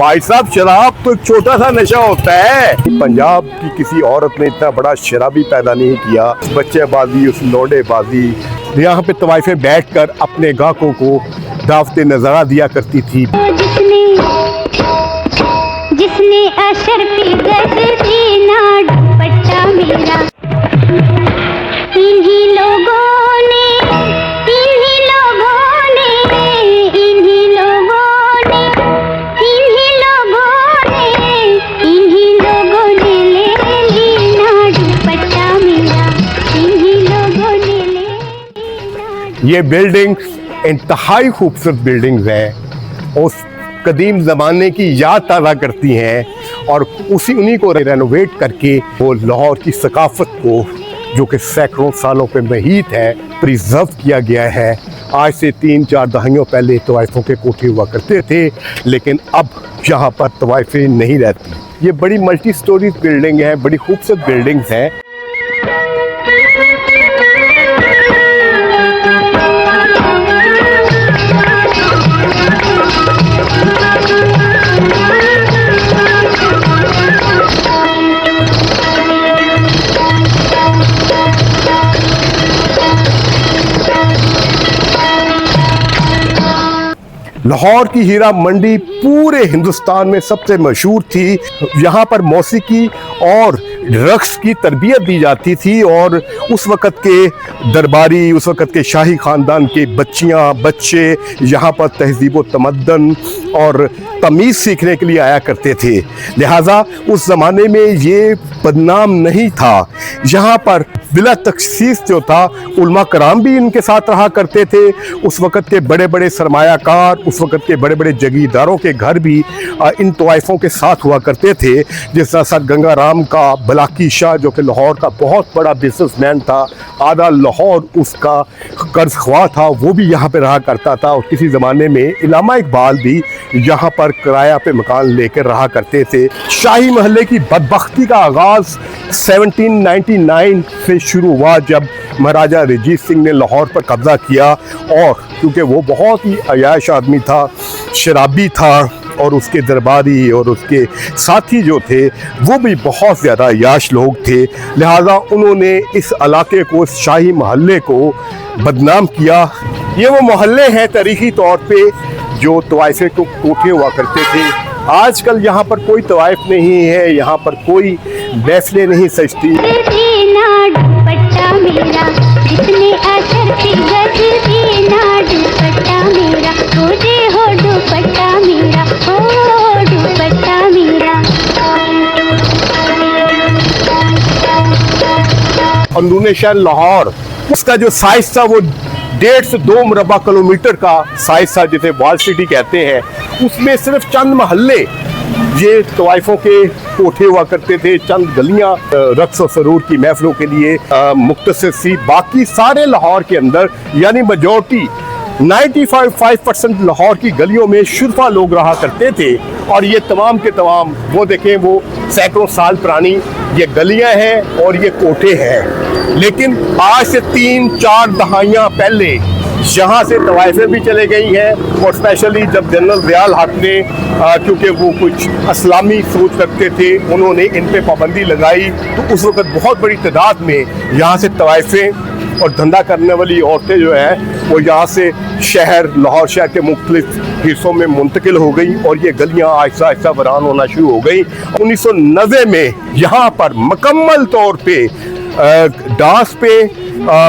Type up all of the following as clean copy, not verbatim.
भाई साहब शराब तो एक छोटा सा नशा होता है। पंजाब की किसी औरत ने इतना बड़ा शराबी पैदा नहीं किया। बच्चेबाजी, उस लौंडेबाजी, यहाँ पे तवाइफें बैठकर अपने गाहकों को दावते नजरा दिया करती थी। जिसने अशरफी गजरी ना दुपट्टा मेरा, इन्हीं लोगों ने, इन्हीं लोगों ने, इन्हीं लोगों ने, इन्हीं लोगों ने, इन्हीं लोगों ने ले ली ना दुपट्टा मेरा, इन्हीं लोगों ने ले ली। ये बिल्डिंग्स इंतहाई खूबसूरत बिल्डिंग्स हैं, उस कदीम ज़माने की याद ताज़ा करती हैं और उन्हीं को रेनोवेट करके वो लाहौर की सकाफ़त को, जो कि सैकड़ों सालों पे महीत है, प्रिजर्व किया गया है। आज से 3-4 दहाइयों पहले तवाइफों के कोठे हुआ करते थे, लेकिन अब यहाँ पर तवाइफें नहीं रहती। ये बड़ी मल्टी स्टोरी बिल्डिंग है, बड़ी खूबसूरत बिल्डिंग्स हैं। लाहौर की हीरा मंडी पूरे हिंदुस्तान में सबसे मशहूर थी। यहाँ पर मौसीकी और रक्स की तरबियत दी जाती थी और उस वक़्त के दरबारी, उस वक़्त के शाही ख़ानदान के बच्चे यहाँ पर तहज़ीब व तमद्दन और तमीज़ सीखने के लिए आया करते थे। लिहाजा उस ज़माने में ये बदनाम नहीं था। यहाँ पर बिला तखसीस जो था, उलमा कराम भी इनके साथ रहा करते थे। उस वक़्त के बड़े बड़े सरमायाकार, उस वक़्त के बड़े बड़े जगीरदारों के घर भी इन तवाइफों के साथ हुआ करते थे। जिस तरह सर गंगा राम का बलाकी शाह, जो कि लाहौर का बहुत बड़ा बिजनेसमैन था, आधा लाहौर उसका कर्ज ख्वाह था, वो भी यहाँ पे रहा करता था। और किसी ज़माने में इलामा इकबाल भी यहाँ पर किराया पे मकान लेकर रहा करते थे। शाही महल्ले की बदबख्ती का आगाज़ 1799 से शुरू हुआ, जब महाराजा रंजीत सिंह ने लाहौर पर कब्ज़ा किया। और क्योंकि वो बहुत ही अयाश आदमी था, शराबी था, और उसके दरबारी और उसके साथी जो थे वो भी बहुत ज़्यादा अयाश लोग थे, लिहाजा उन्होंने इस इलाके को, इस शाही महल्ले को बदनाम किया। ये वो मोहल्ले हैं तारीख़ी तौर पे जो तवाइफे को कोठे हुआ करते थे। आजकल यहाँ पर कोई तवाइफ नहीं है, यहाँ पर कोई महफिलें नहीं सजती। अंदरूनी शहर लाहौर, उसका जो साइज था वो 1.5 से 2 मुरबा किलोमीटर का साइज था, जिसे वॉल सिटी कहते हैं। उसमें सिर्फ चंद महल्ले ये तवाइफों के कोठे हुआ करते थे, चंद गलियां रक्स और सरूर की महफिलों के लिए मुख्तसर सी। बाकी सारे लाहौर के अंदर, यानी मेजॉरिटी 95% लाहौर की गलियों में शुरफा लोग रहा करते थे। और ये तमाम के तमाम, वो देखें, वो सैकड़ों साल पुरानी ये गलियां हैं और ये कोठे हैं। लेकिन आज से 3-4 दहाइयाँ पहले यहाँ से तवाइफें भी चले गई हैं। और स्पेशली जब जनरल ज़ियाउल हक ने, क्योंकि वो कुछ इस्लामी सोच रखते थे, उन्होंने इन पे पाबंदी लगाई, तो उस वक़्त बहुत बड़ी तादाद में यहाँ से तवाइफें और धंधा करने वाली औरतें जो हैं वो यहाँ से लाहौर शहर के मुख्तलिफ हिस्सों में मुंतकिल हो गई और ये गलियाँ आहिस्ता आहिस्ता वीरान होना शुरू हो गई। 1990 में यहाँ पर मुकम्मल तौर पे डांस पे,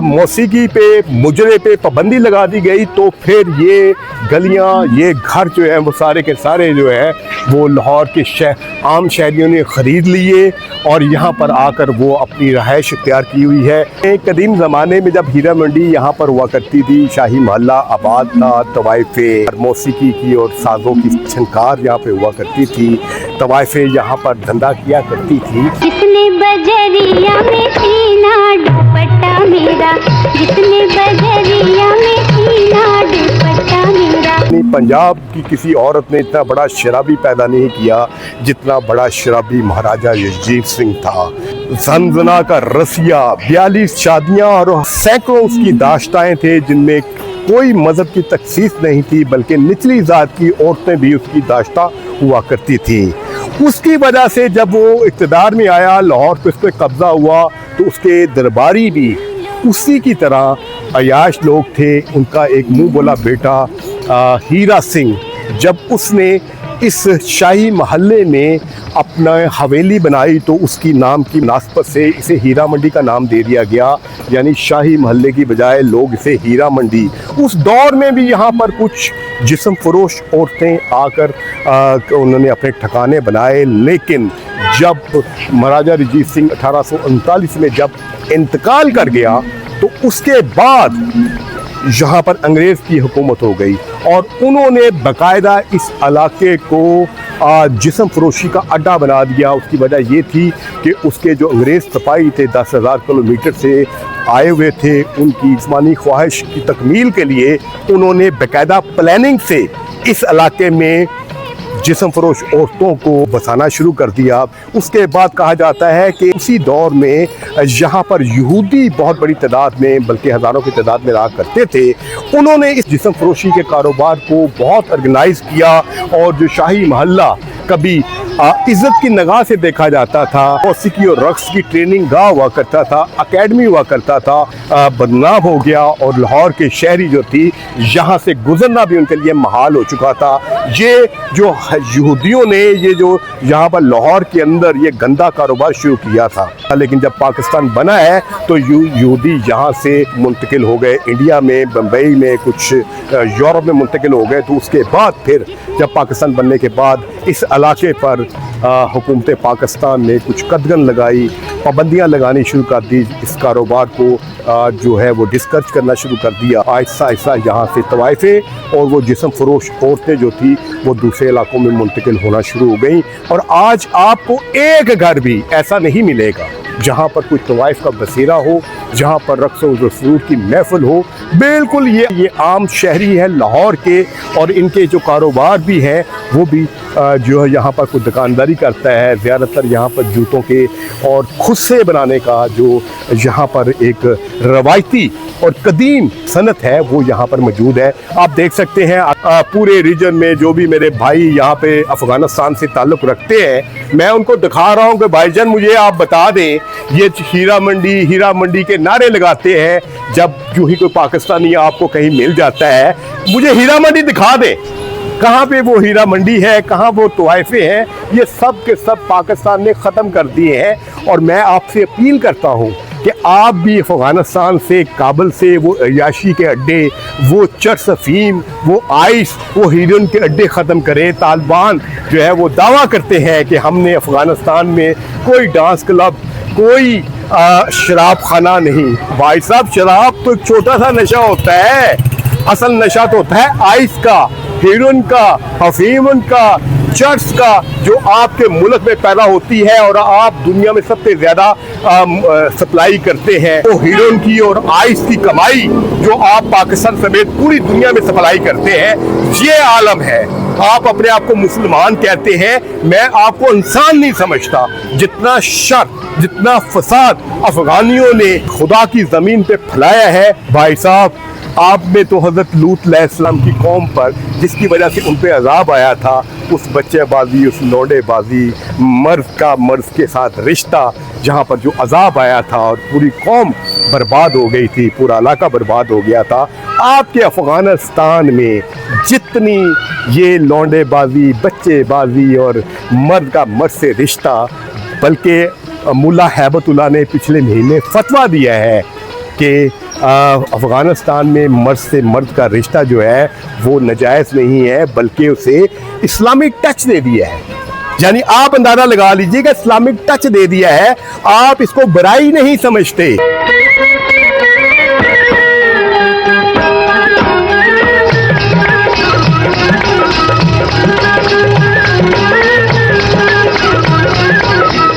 मौसीकी पे, मुजरे पे पाबंदी लगा दी गई। तो फिर ये गलियाँ, ये घर जो हैं वो सारे के सारे जो हैं वो लाहौर के आम शहरियों ने ख़रीद लिए और यहाँ पर आकर वो अपनी रहायश इख्तियार की हुई है। एक कदीम ज़माने में जब हीरा मंडी यहाँ पर हुआ करती थी, शाही महल्ला आबाद था, तवाइफे मौसीकी की और साजों की छनकार यहाँ पे हुआ करती थी, तवाइफे यहाँ पर धंधा किया करती थी। जिसने बजरिया में सीना दुपट्टा मेरा, जिसने बजरिया में सीना दुपट्टा मेरा। पंजाब की किसी औरत ने इतना बड़ा शराबी पैदा नहीं किया जितना बड़ा शराबी महाराजा रंजीत सिंह था। जंजना का रसिया, 42 शादियां और सैकड़ों उसकी दाश्ताएं थे, जिनमें कोई मजहब की तखसीस नहीं थी, बल्कि निचली जात की औरतें भी उसकी दाश्ता हुआ करती थी। उसकी वजह से जब वो इक़्तिदार में आया, लाहौर पे उस पर कब्ज़ा हुआ, तो उसके दरबारी भी उसी की तरह अयाश लोग थे। उनका एक मुँह बोला बेटा हीरा सिंह, जब उसने इस शाही महल्ले में अपना हवेली बनाई तो उसकी नाम की मुनासबत से इसे हीरा मंडी का नाम दे दिया गया, यानी शाही महल्ले की बजाय लोग इसे हीरा मंडी। उस दौर में भी यहाँ पर कुछ जिस्म फरोश औरतें आकर उन्होंने अपने ठिकाने बनाए, लेकिन जब महाराजा रंजीत सिंह 1839 में जब इंतकाल कर गया तो उसके बाद यहाँ पर अंग्रेज़ की हुकूमत हो गई और उन्होंने बाकायदा इस इलाके को जिस्म फरोशी का अड्डा बना दिया। उसकी वजह ये थी कि उसके जो अंग्रेज़ सिपाही थे 10,000 किलोमीटर से आए हुए थे, उनकी जिस्मानी ख्वाहिश की तकमील के लिए उन्होंने बाकायदा प्लानिंग से इस इलाके में जिस्म फरोश औरतों को बसाना शुरू कर दिया। उसके बाद कहा जाता है कि उसी दौर में यहाँ पर यहूदी बहुत बड़ी तादाद में, बल्कि हज़ारों की तादाद में रहा करते थे। उन्होंने इस जिस्म फरोशी के कारोबार को बहुत ऑर्गेनाइज़ किया और जो शाही महल्ला कभी इज़्ज़त की निगाह से देखा जाता था, मौसीकी और रक्स की ट्रेनिंग गाह हुआ करता था, अकेडमी हुआ करता था, बदनाम हो गया और लाहौर के शहरी जो थी यहाँ से गुजरना भी उनके लिए महाल हो चुका था। ये जो यहूदियों ने ये जो यहाँ पर लाहौर के अंदर ये गंदा कारोबार शुरू किया था, लेकिन जब पाकिस्तान बना है तो यहूदी यहाँ से मुंतकिल हो गए, इंडिया में, बम्बई में, कुछ यूरोप में मुंतकिल हो गए। तो उसके बाद फिर जब पाकिस्तान बनने के बाद इस इलाके पर हुकूमत पाकिस्तान ने कुछ कदगन लगाई, पाबंदियाँ लगानी शुरू कर दी, इस कारोबार को जो है वो डिस्करेज करना शुरू कर दिया। आहिस्ता आहिस्ता यहाँ से तवाइफे और वो जिस्म फरोश औरतें जो थी वो दूसरे इलाकों में मुंतकिल होना शुरू हो गई। और आज आपको एक घर भी ऐसा नहीं मिलेगा जहाँ पर कोई तवाइफ का बसेरा हो, जहाँ पर रक्स व सुरूर की महफिल हो। बिल्कुल ये आम शहरी है लाहौर के, और इनके जो कारोबार भी हैं वो भी जो है यहाँ पर कोई दुकानदारी करता है। ज़्यादातर यहाँ पर जूतों के और खुस्से बनाने का जो यहाँ पर एक रवायती और कदीम सनत है वो यहाँ पर मौजूद है। आप देख सकते हैं पूरे रीजन में जो भी मेरे भाई यहाँ पे अफ़गानिस्तान से ताल्लुक़ रखते हैं, मैं उनको दिखा रहा हूँ कि भाईजान मुझे आप बता दें, ये हीरा मंडी के नारे लगाते हैं। जब जो ही कोई पाकिस्तानी आपको कहीं मिल जाता है, मुझे हीरा मंडी दिखा दे, कहाँ पे वो हीरा मंडी है, कहाँ वो तवाइफे हैं, ये सब के सब पाकिस्तान ने ख़त्म कर दिए हैं। और मैं आपसे अपील करता हूँ कि आप भी अफ़गानिस्तान से, काबुल से वो अयाशी के अड्डे, वो चरस अफीम, वो आइस, वो हीरोइन के अड्डे ख़त्म करें। तालिबान जो है वो दावा करते हैं कि हमने अफ़गानिस्तान में कोई डांस क्लब, कोई शराब खाना नहीं। भाई साहब, शराब तो एक छोटा सा नशा होता है, असल नशा तो होता है आइस का, हीरोइन का, अफीम का, चर्च का, जो आपके मुल्क में पैदा होती है और आप दुनिया में सबसे ज़्यादा सप्लाई करते हैं। तो हीरोइन की और आइस की कमाई जो आप पाकिस्तान समेत पूरी दुनिया में सप्लाई करते हैं, ये आलम है। आप अपने आप को मुसलमान कहते हैं, मैं आपको इंसान नहीं समझता। जितना शर, जितना फसाद अफगानियों ने खुदा की ज़मीन पे फैलाया है, भाई साहब, आप में तो हज़रत लूत अलैहिस्सलाम की कौम पर, जिसकी वजह से उन पे अजाब आया था, उस बच्चेबाजी, उस लौंडेबाजी, मर्द का मर्द के साथ रिश्ता, जहाँ पर जो अजाब आया था और पूरी कौम बर्बाद हो गई थी, पूरा इलाका बर्बाद हो गया था। आपके अफ़गानिस्तान में जितनी ये लौंडेबाजी, बच्चेबाजी और मर्द का मर्द से रिश्ता, बल्कि मुल्ला हैबतुल्लाह ने पिछले महीने फतवा दिया है कि अफ़गानिस्तान में मर्द से मर्द का रिश्ता जो है वो नाजायज़ नहीं है, बल्कि उसे इस्लामिक टच दे दिया है। यानी आप अंदाज़ा लगा लीजिएगा, इस्लामिक टच दे दिया है, आप इसको बुराई नहीं समझते।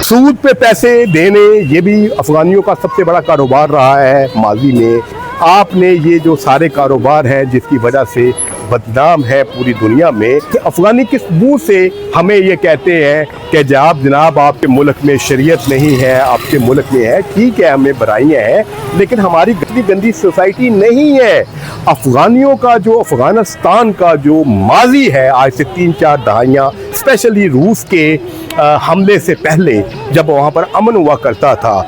सूद पे पैसे देने, ये भी अफगानियों का सबसे बड़ा कारोबार रहा है माजी में। आपने ये जो सारे कारोबार हैं जिसकी वजह से बदनाम है पूरी दुनिया में कि अफगानी किस मुंह से हमें ये कहते हैं कि जनाब आपके मुल्क में शरीयत नहीं है, आपके मुल्क में है। ठीक है, हमें बुराइयां हैं, लेकिन हमारी गंदी गंदी सोसाइटी नहीं है। अफगानियों का जो अफगानिस्तान का जो माजी है, आज से 3-4 दहाइयाँ, स्पेशली रूस के हमले से पहले जब वहाँ पर अमन हुआ करता था,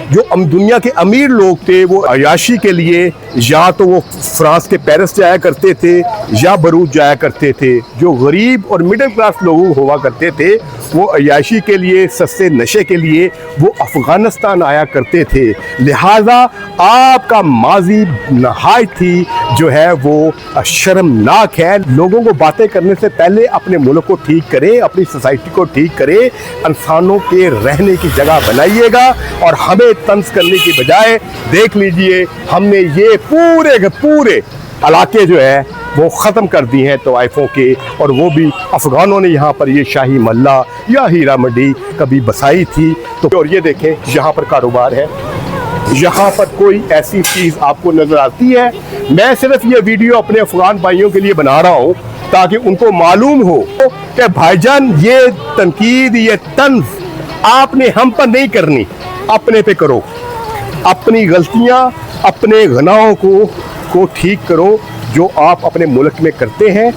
जो दुनिया के अमीर लोग थे वो अयाशी के लिए या तो वो फ्रांस के पेरिस जाया करते थे या बरूज जाया करते थे। जो गरीब और मिडिल क्लास लोग हुआ करते थे वो अयाशी के लिए, सस्ते नशे के लिए वो अफ़गानिस्तान आया करते थे। लिहाजा आपका माजी नहायत ही जो है वो शर्मनाक है। लोगों को बातें करने से पहले अपने मुल्क को ठीक करें, अपनी सोसाइटी को ठीक करें, इंसानों के रहने की जगह बनाइएगा। और हमें तंज करने की बजाय देख लीजिए, हमने ये पूरे के पूरे इलाके जो है वो ख़त्म कर दिए हैं तवाइफों के, और वो भी अफ़गानों ने यहाँ पर ये शाही महल्ला या हीरा मंडी कभी बसाई थी। तो और ये देखें, यहाँ पर कारोबार है, यहाँ पर कोई ऐसी चीज़ आपको नज़र आती है? मैं सिर्फ ये वीडियो अपने अफ़गान भाइयों के लिए बना रहा हूँ ताकि उनको मालूम हो कि भाईजान ये तनकीद, ये तंज आपने हम पर नहीं करनी, अपने पे करो। अपनी गलतियां, अपने गुनाहों को ठीक करो जो आप अपने मुल्क में करते हैं।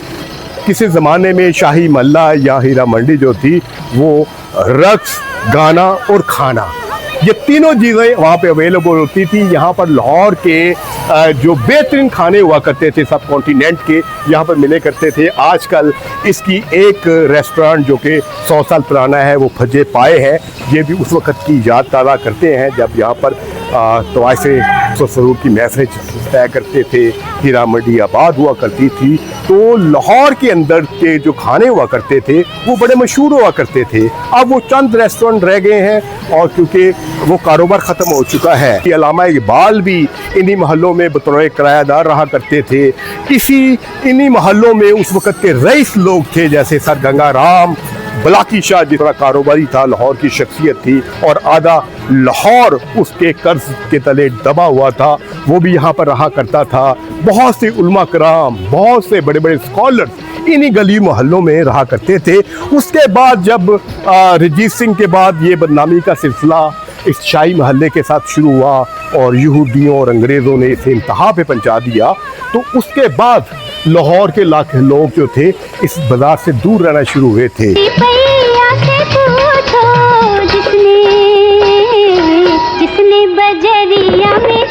किसी ज़माने में शाही महल्ला या हीरा मंडी जो थी वो रक्स, गाना और खाना, ये तीनों चीज़ें वहाँ पे अवेलेबल होती थी। यहाँ पर लाहौर के जो बेहतरीन खाने हुआ करते थे सब कॉन्टिनेंट के, यहाँ पर मिले करते थे। आजकल इसकी एक रेस्टोरेंट जो कि 100 साल पुराना है वो फजे पाए है। ये भी उस वक़्त की याद ताज़ा करते हैं जब यहाँ पर तवाइफे सरूर की महफिल तय करते थे, हीरा मंडी आबाद हुआ करती थी। तो लाहौर के अंदर के जो खाने हुआ करते थे वो बड़े मशहूर हुआ करते थे। अब वो चंद रेस्टोरेंट रह गए हैं और क्योंकि वो कारोबार ख़त्म हो चुका है। कि अल्लामा इकबाल भी इन्हीं महलों में बतौर किरायादार रहा करते थे। इन्हीं महलों में उस वक़्त के रईस लोग थे, जैसे सर गंगा राम, बलाकी शाह जितना कारोबारी था, लाहौर की शख्सियत थी, और आधा लाहौर उसके कर्ज के तले दबा हुआ था, वो भी यहाँ पर रहा करता था। बहुत से उलमा कराम, बहुत से बड़े बड़े स्कॉलर्स इन्हीं गली मोहल्लों में रहा करते थे। उसके बाद जब रंजीत सिंह के बाद ये बदनामी का सिलसिला इस शाही महल्ले के साथ शुरू हुआ और यहूदियों और अंग्रेज़ों ने इसे इंतहा पे पहुँचा दिया, तो उसके बाद लाहौर के लाख लोग जो थे इस बाजार से दूर रहना शुरू हुए थे। जिसने बजरिया में